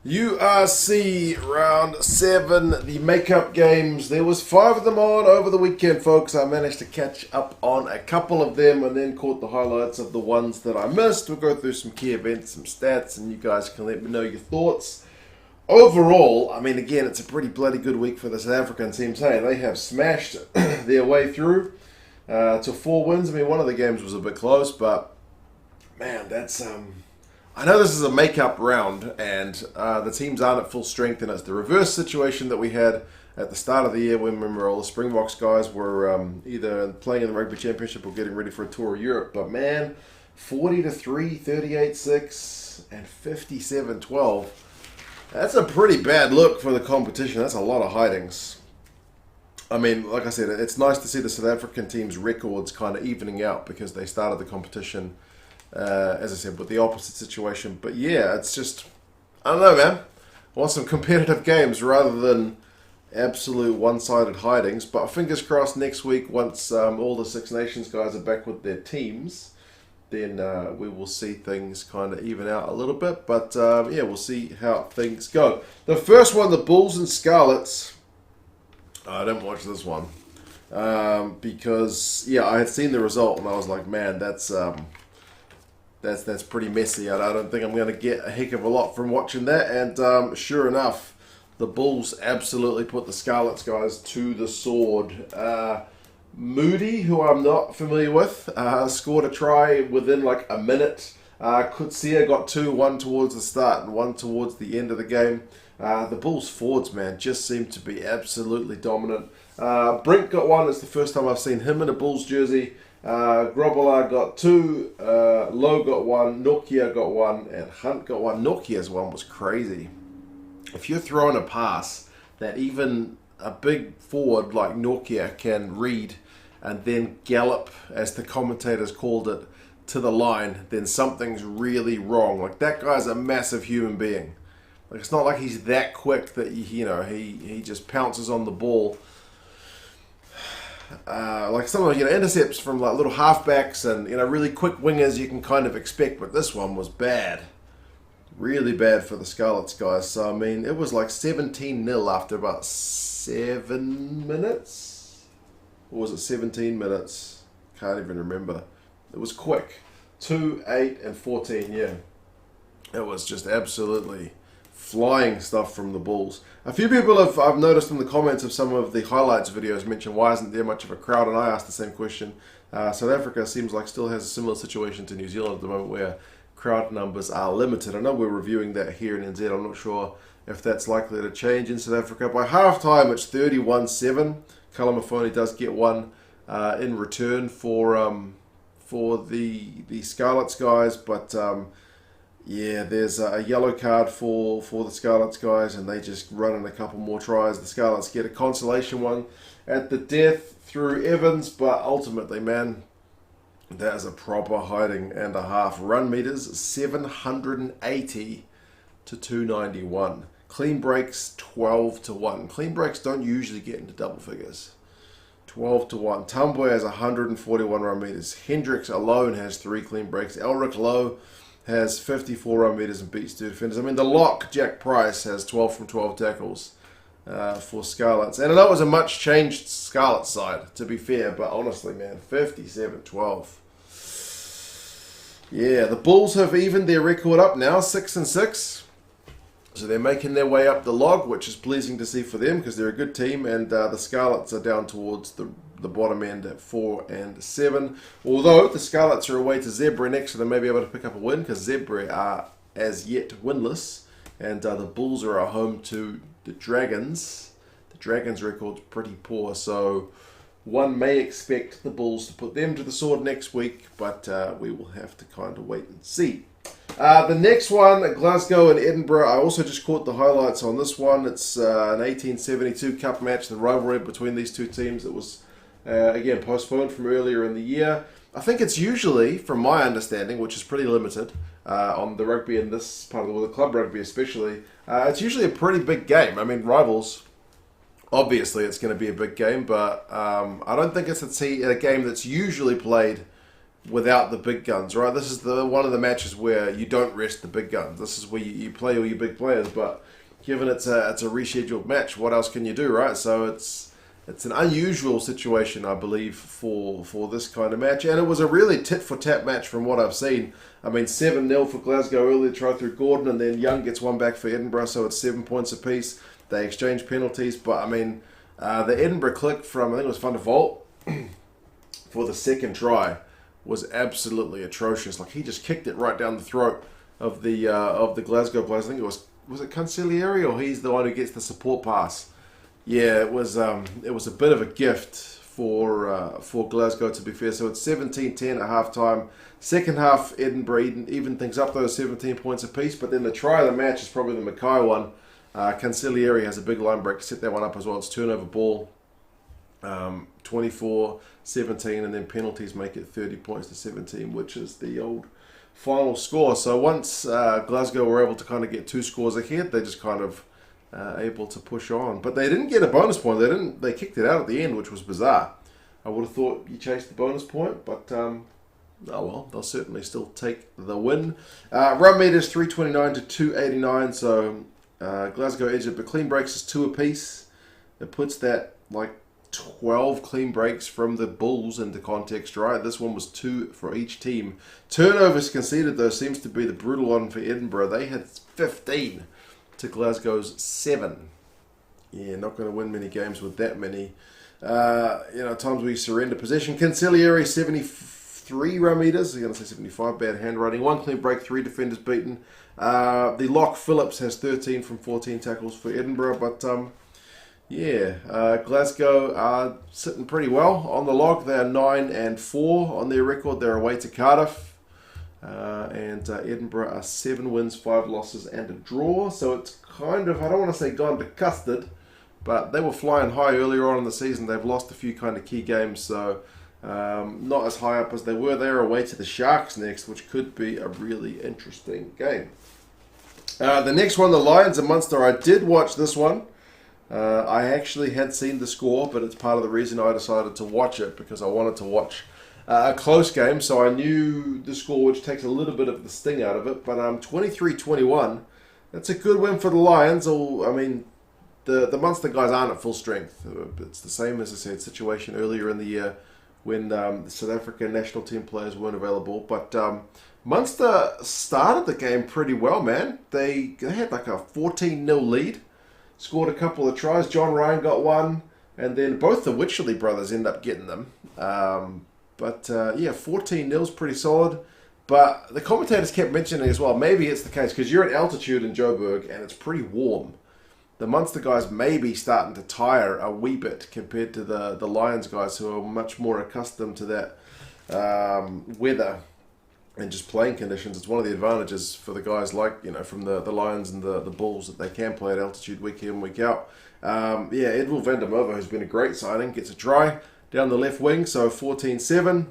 URC round 7, the makeup games. There was 5 of them on over the weekend, folks. I managed to catch up on a couple of them and then caught the highlights of the ones that I missed. We'll go through some key events, some stats, and you guys can let me know your thoughts. Overall, I mean, again, it's a pretty bloody good week for the South African teams. Hey, they have smashed their way through to 4 wins. I mean, one of the games was a bit close, but man, that's I know this is a make-up round, and the teams aren't at full strength, and it's the reverse situation that we had at the start of the year when, remember, all the Springboks guys were either playing in the Rugby Championship or getting ready for a tour of Europe. But man, 40-3, 38-6, and 57-12. That's a pretty bad look for the competition. That's a lot of hidings. I mean, like I said, it's nice to see the South African team's records kind of evening out because they started the competition as I said, with the opposite situation. But yeah, it's just, I don't know, man. I want some competitive games rather than absolute one-sided hidings. But fingers crossed next week, once all the Six Nations guys are back with their teams, then we will see things kind of even out a little bit. But yeah, we'll see how things go. The first one, the Bulls and Scarlets. I didn't watch this one because, yeah, I had seen the result and I was like, man, that's pretty messy. I don't think I'm going to get a heck of a lot from watching that. And sure enough, the Bulls absolutely put the Scarlets guys to the sword. Moody, who I'm not familiar with, scored a try within like a minute. Kutsia got 2, one towards the start and one towards the end of the game. The Bulls forwards, man, just seem to be absolutely dominant. Brink got 1. It's the first time I've seen him in a Bulls jersey. Grobbelaar got 2, Lowe got 1, Nokia got 1, and Hunt got 1. Nokia's one was crazy. If you're throwing a pass that even a big forward like Nokia can read and then gallop, as the commentators called it, to the line, then something's really wrong. Like, that guy's a massive human being. Like, it's not like he's that quick that, he just pounces on the ball. Like some of intercepts from like little halfbacks and really quick wingers you can kind of expect, but this one was bad, really bad for the Scarlets guys. So I mean, it was like 17-0 after about 7 minutes, or was it 17 minutes? Can't even remember. It was quick. 2, 8, and 14. Yeah, it was just absolutely flying stuff from the Bulls. A few people I've noticed in the comments of some of the highlights videos mentioned why isn't there much of a crowd, and I asked the same question. South Africa seems like still has a similar situation to New Zealand at the moment where crowd numbers are limited. I know we're reviewing that here in NZ. I'm not sure if that's likely to change in South Africa. By halftime, it's 31-7. Kalamafoni does get 1 in return for the Scarlets guys, but yeah, there's a yellow card for the Scarlets guys, and they just run in a couple more tries. The Scarlets get a consolation one at the death through Evans, but ultimately, man, that is a proper hiding and a half. Run meters, 780 to 291. Clean breaks, 12-1. Clean breaks don't usually get into double figures. 12-1. Tambwe has 141 run meters. Hendricks alone has 3 clean breaks. Elric Lowe has 54 run meters and beats 2 defenders. I mean, the lock, Jack Price, has 12 from 12 tackles for Scarlets. And I know it was a much changed Scarlets side, to be fair, but honestly, man, 57-12. Yeah, the Bulls have evened their record up now, 6-6. So they're making their way up the log, which is pleasing to see for them because they're a good team, and the Scarlets are down towards the bottom end at 4-7. Although the Scarlets are away to Zebre next, so they may be able to pick up a win because Zebre are as yet winless, and the Bulls are at home to the Dragons. The Dragons' record's pretty poor, so one may expect the Bulls to put them to the sword next week, but we will have to kind of wait and see. The next one, Glasgow and Edinburgh. I also just caught the highlights on this one. It's an 1872 Cup match, the rivalry between these two teams. It was again postponed from earlier in the year. I think it's usually, from my understanding, which is pretty limited on the rugby in this part of the world, the club rugby especially, it's usually a pretty big game. I mean, rivals, obviously it's going to be a big game, but I don't think it's a game that's usually played without the big guns, right? This is one of the matches where you don't rest the big guns. This is where you play all your big players, but given it's a rescheduled match, what else can you do, right? So it's an unusual situation, I believe, for this kind of match, and it was a really tit-for-tat match from what I've seen. I mean, 7-0 for Glasgow early try through Gordon, and then Young gets one back for Edinburgh, so it's 7 points apiece. They exchange penalties, but I mean, the Edinburgh click from, I think it was Van der Vault, for the second try was absolutely atrocious. Like, he just kicked it right down the throat of the Glasgow players. I think was it Cancellieri, or he's the one who gets the support pass? Yeah, it was a bit of a gift for Glasgow, to be fair. So it's 17-10 at half time. Second half, Edinburgh even things up those 17 points apiece. But then the try of the match is probably the Mackay one. Cancellieri has a big line break to set that one up as well. It's turnover ball, 24-17, and then penalties make it 30 points to 17, which is the old final score. So once Glasgow were able to kind of get 2 scores ahead, they just kind of able to push on. But they didn't get a bonus point. They kicked it out at the end, which was bizarre. I would have thought you chased the bonus point, but oh well, they'll certainly still take the win. Run meters 329 to 289. So Glasgow edged it, but clean breaks is 2 apiece. It puts that like 12 clean breaks from the Bulls into context, right? This one was 2 for each team. Turnovers conceded, though, seems to be the brutal one for Edinburgh. They had 15 to Glasgow's 7. Yeah, not going to win many games with that many. Times we surrender possession. Cancellieri 73 run meters. I'm going to say 75. Bad handwriting. 1 clean break. 3 defenders beaten. The lock Phillips has 13 from 14 tackles for Edinburgh, but Glasgow are sitting pretty well on the log. They are 9-4 on their record. They're away to Cardiff. And Edinburgh are 7 wins, 5 losses, and a draw. So it's kind of, I don't want to say gone to custard, but they were flying high earlier on in the season. They've lost a few kind of key games, so not as high up as they were. They're away to the Sharks next, which could be a really interesting game. The next one, the Lions and Munster. I did watch this one. I actually had seen the score, but it's part of the reason I decided to watch it, because I wanted to watch a close game, so I knew the score, which takes a little bit of the sting out of it. But 23-21, that's a good win for the Lions. I mean, the Munster guys aren't at full strength. It's the same, as I said, situation earlier in the year when the South African national team players weren't available. But Munster started the game pretty well, man. They had like a 14-0 lead, scored a couple of tries. John Ryan got one, and then both the Wycherley brothers end up getting them. 14-0 is pretty solid. But the commentators kept mentioning as well, maybe it's the case, because you're at altitude in Joburg and it's pretty warm. The Munster guys may be starting to tire a wee bit compared to the Lions guys, who are much more accustomed to that weather and just playing conditions. It's one of the advantages for the guys like, from the Lions and the Bulls, that they can play at altitude week in, week out. Edwil van der Merwe, who's been a great signing, gets a try down the left wing, so 14-7.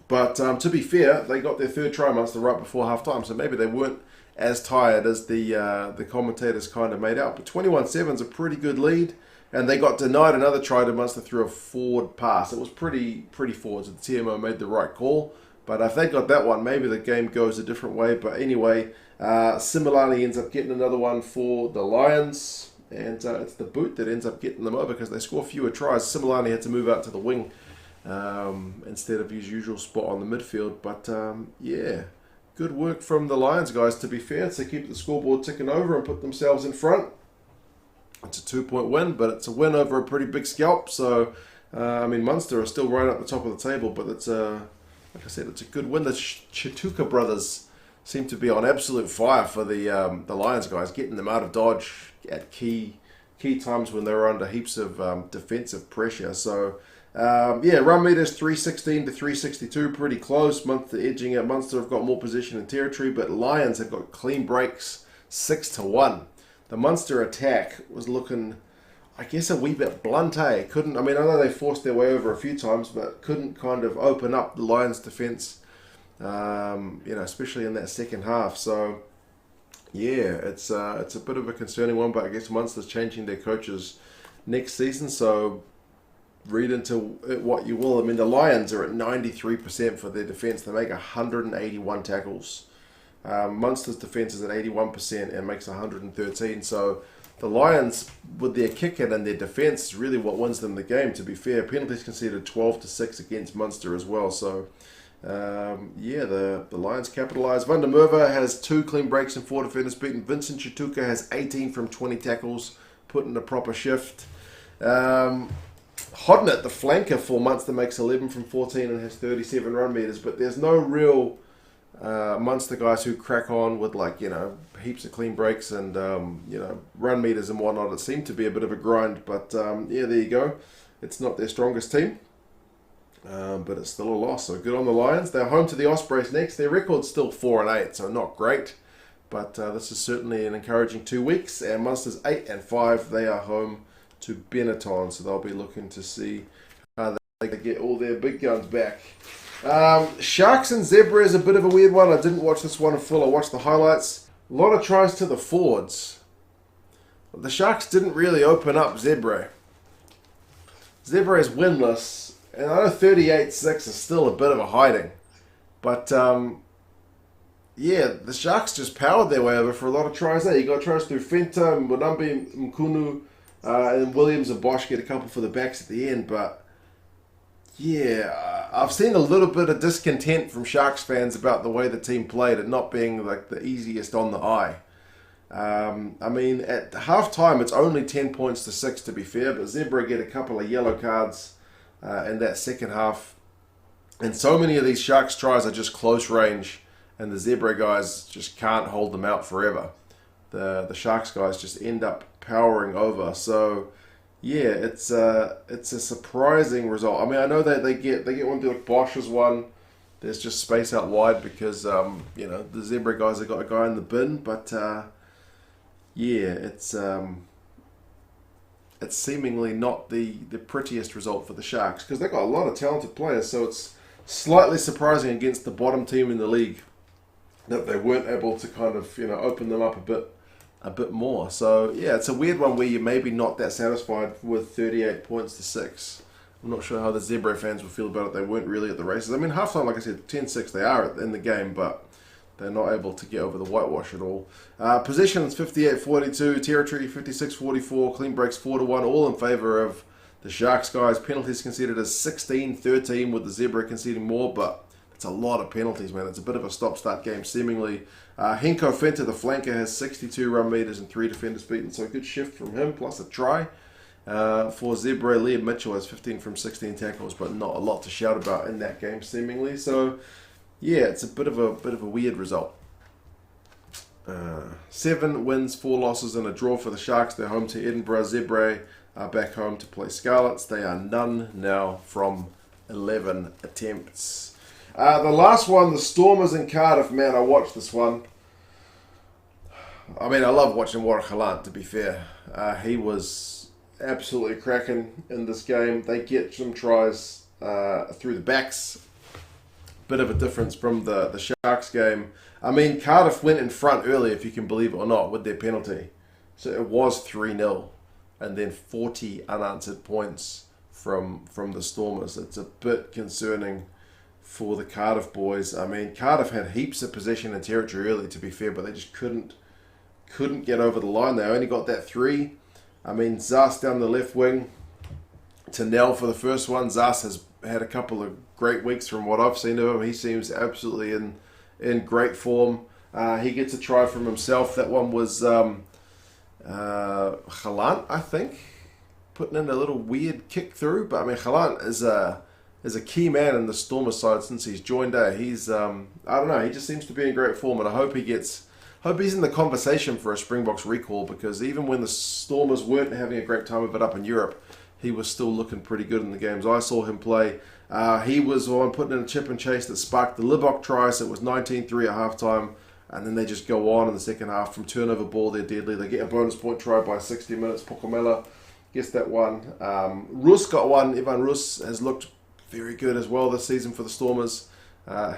But to be fair, they got their 3rd try, Munster, right before half-time, so maybe they weren't as tired as the commentators kind of made out. But 21-7 is a pretty good lead, and they got denied another try to Munster through a forward pass. It was pretty forward, so the TMO made the right call. But if they got that one, maybe the game goes a different way. But anyway, Similani ends up getting another one for the Lions. And it's the boot that ends up getting them over, because they score fewer tries. Similani had to move out to the wing instead of his usual spot on the midfield. But good work from the Lions guys, to be fair, to keep the scoreboard ticking over and put themselves in front. It's a 2-point win, but it's a win over a pretty big scalp. So, Munster are still right at the top of the table, but it's like I said, it's a good win. The Chituka brothers seem to be on absolute fire for the Lions guys, getting them out of dodge at key times when they were under heaps of defensive pressure. So, run meters 316 to 362, pretty close. Munster edging out. Munster have got more position and territory, but Lions have got clean breaks 6-1. The Munster attack was looking, I guess, a wee bit blunt, eh? I know they forced their way over a few times, but couldn't kind of open up the Lions' defence, especially in that second half. So, it's a bit of a concerning one, but I guess Munster's changing their coaches next season, so read into it what you will. I mean, the Lions are at 93% for their defence. They make 181 tackles. Munster's defence is at 81% and makes 113. So the Lions, with their kicking and their defence, is really what wins them the game, to be fair. Penalties conceded 12-6 against Munster as well. So, yeah, the Lions capitalise. Van der Merwe has 2 clean breaks and 4 defenders beaten. Vincent Chituka has 18 from 20 tackles, put in a proper shift. Hodnett, the flanker for Munster, makes 11 from 14 and has 37 run meters, but there's no real Munster guys who crack on with, like, heaps of clean breaks and, run meters and whatnot. It seemed to be a bit of a grind, but, yeah, there you go. It's not their strongest team, but it's still a loss, so good on the Lions. They're home to the Ospreys next. Their record's still 4-8, so not great, but this is certainly an encouraging 2 weeks, and Munster's 8-5. They are home to Benetton, so they'll be looking to see how they get all their big guns back. Sharks and Zebre is a bit of a weird one. I didn't watch this one in full. I watched the highlights. A lot of tries to the forwards. The Sharks didn't really open up Zebre. Zebre is winless, and I know 38-6 is still a bit of a hiding. But, yeah, the Sharks just powered their way over for a lot of tries there. You got tries through Fenta, Mbonambi, Mkunu, and then Williams and Bosch get a couple for the backs at the end, but yeah, I've seen a little bit of discontent from Sharks fans about the way the team played, it not being like the easiest on the eye. I mean, at half-time, it's only 10 points to 6, to be fair, but Zebre get a couple of yellow cards in that second half, and so many of these Sharks tries are just close range, and the Zebre guys just can't hold them out forever. The Sharks guys just end up powering over. So yeah, it's a surprising result. I mean, I know that they get one like Bosch's one. There's just space out wide because the Zebre guys have got a guy in the bin. But yeah, it's seemingly not the prettiest result for the Sharks because they've got a lot of talented players. So it's slightly surprising against the bottom team in the league that they weren't able to kind of open them up a bit more. So yeah, it's a weird one where you're maybe not that satisfied with 38 points to 6. I'm not sure how the Zebre fans will feel about it. They weren't really at the races. I mean, halftime, like I said, 10-6, they are in the game, but they're not able to get over the whitewash at all. Possessions 58-42, territory 56-44, clean breaks 4-1, all in favour of the Sharks guys. Penalties conceded as 16-13 with the Zebre conceding more, but it's a lot of penalties, man. It's a bit of a stop-start game, seemingly. Henko Fenta, the flanker, has 62 run meters and 3 defenders beaten, so a good shift from him, plus a try. For Zebre, Liam Mitchell has 15 from 16 tackles, but not a lot to shout about in that game, seemingly. So, yeah, it's a bit of a weird result. 7 wins, 4 losses, and a draw for the Sharks. They're home to Edinburgh. Zebre are back home to play Scarlets. They are none now from 11 attempts. The last one, the Stormers in Cardiff. Man, I watched this one. I mean, I love watching Warwick Gallant, to be fair. He was absolutely cracking in this game. They get some tries through the backs. Bit of a difference from the Sharks game. I mean, Cardiff went in front early, if you can believe it or not, with their penalty. So it was 3-0. And then 40 unanswered points from the Stormers. It's a bit concerning for the Cardiff boys. I mean, Cardiff had heaps of possession and territory early, to be fair, but they just couldn't get over the line. They only got that 3. I mean, Zas down the left wing to Nell for the first one. Zas has had a couple of great weeks from what I've seen of him. He seems absolutely in great form. He gets a try from himself. That one was Gallant, I think, putting in a little weird kick through. But I mean, Gallant is a key man in the Stormers side since he's joined there. He's I don't know, he just seems to be in great form, and I hope he's in the conversation for a Springboks recall, because even when the Stormers weren't having a great time of it up in Europe, he was still looking pretty good in the games I saw him play. He was the one putting in a chip and chase that sparked the Libok try, so it was 19-3 at halftime, and then they just go on in the second half. From turnover ball, they're deadly. They get a bonus point try by 60 minutes. Pokomela gets that one. Rus got one. Ivan Rus has looked very good as well this season for the Stormers.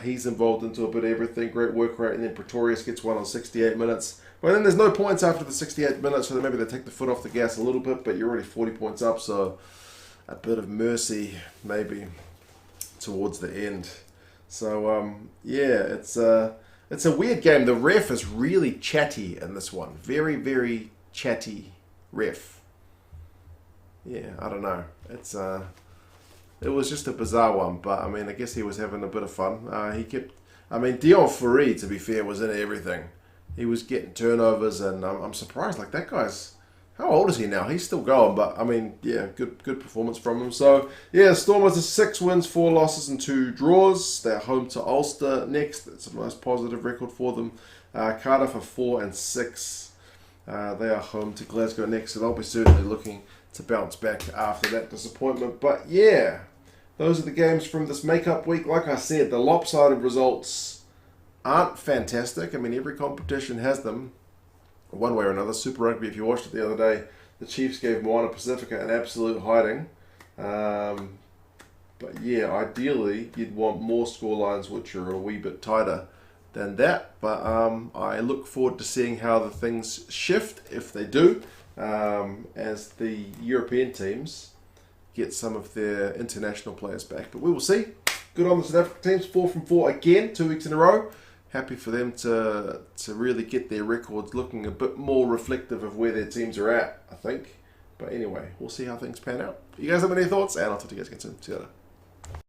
He's involved into a bit of everything. Great work rate. And then Pretorius gets one on 68 minutes. Well, then there's no points after the 68 minutes, so maybe they take the foot off the gas a little bit, but you're already 40 points up. So, a bit of mercy maybe towards the end. So yeah, it's a weird game. The ref is really chatty in this one. Very, very chatty ref. Yeah, I don't know. It was just a bizarre one, but I mean, I guess he was having a bit of fun. Dion Fourie, to be fair, was in everything. He was getting turnovers, and I'm surprised. Like, that guy's, how old is he now? He's still going, but I mean, yeah, good performance from him. So yeah, Stormers are 6 wins, 4 losses, and 2 draws. They're home to Ulster next. It's a most positive record for them. Cardiff are 4 and 6. They are home to Glasgow next, so they'll be certainly looking to bounce back after that disappointment. But yeah, those are the games from this make-up week. Like I said, the lopsided results aren't fantastic. I mean, every competition has them one way or another. Super Rugby, if you watched it the other day, the Chiefs gave Moana Pacifica an absolute hiding. But yeah, ideally, you'd want more scorelines which are a wee bit tighter than that. But I look forward to seeing how the things shift, if they do, as the European teams get some of their international players back. But we will see. Good on the South African teams, 4 from 4 again, 2 weeks in a row. Happy for them to really get their records looking a bit more reflective of where their teams are at, I think. But anyway, we'll see how things pan out. You guys have any thoughts? And I'll talk to you guys again soon. See you later.